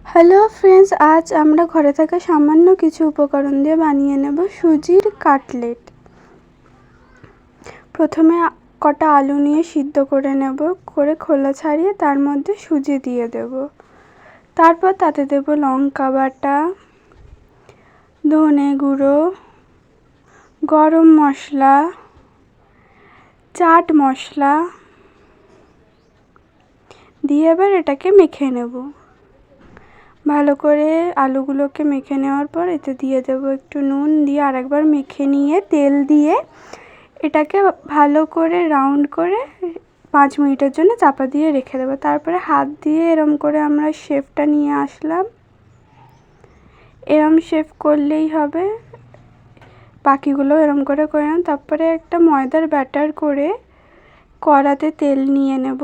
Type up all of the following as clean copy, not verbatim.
Hello friends, আজ আমরা ঘরে থাকা সামান্য কিছু উপকরণ দিয়ে বানিয়ে নেব সুজির কাটলেট। প্রথমে কটা আলু নিয়ে সিদ্ধ করে নেব, করে খোলা ছাড়িয়ে তার মধ্যে সুজি দিয়ে দেব। তারপর তাতে দেব লঙ্কা বাটা, ধনে গুঁড়ো, গরম মশলা, চাট মশলা দিয়ে এবার এটাকে মেখে নেব। ভালো করে আলুগুলোকে মেখে নেওয়ার পর এতে দিয়ে দেব একটু নুন, দিয়ে আরেকবার মেখে নিয়ে তেল দিয়ে এটাকে ভালো করে রাউন্ড করে 5 মিনিটের জন্য চাপা দিয়ে রেখে দেবো। তারপরে হাত দিয়ে এরম করে আমরা শেপটা নিয়ে আসলাম। এরম শেপ করলেই হবে, বাকিগুলো এরম করে নিলাম। তারপরে একটা ময়দার ব্যাটার করে কড়াতে তেল নিয়ে নেব।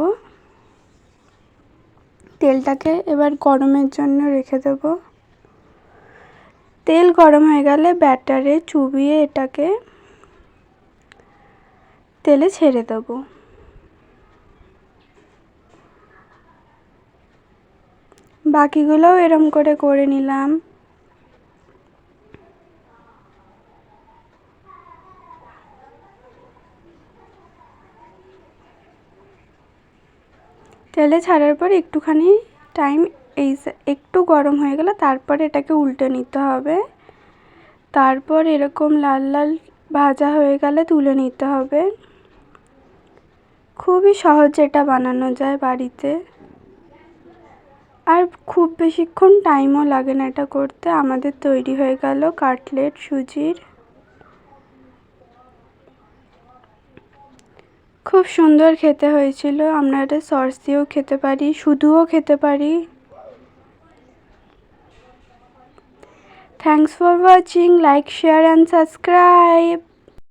তেলটাকে এবার গরমের জন্য রেখে দেব। তেল গরম হয়ে গেলে ব্যাটারে চুবিয়ে এটাকে তেলে ছেড়ে দেব। বাকিগুলোও এরম করে নিলাম। তেলে ছাড়ার পর একটুখানি টাইম একটু গরম হয়ে গেলে তারপর এটাকে উল্টে নিতে হবে। তারপর এরকম লাল লাল ভাজা হয়ে গেলে তুলে নিতে হবে। খুবই সহজে এটা বানানো যায় বাড়িতে, আর খুব বেশিক্ষণ টাইমও লাগে না এটা করতে। আমাদের তৈরি হয়ে গেল কাটলেট সুজির। খুব সুন্দর খেতে হয়েছিল। আমরা এটা সস দিয়েও খেতে পারি, শুধুও খেতে পারি। Thanks for watching, like, share and subscribe.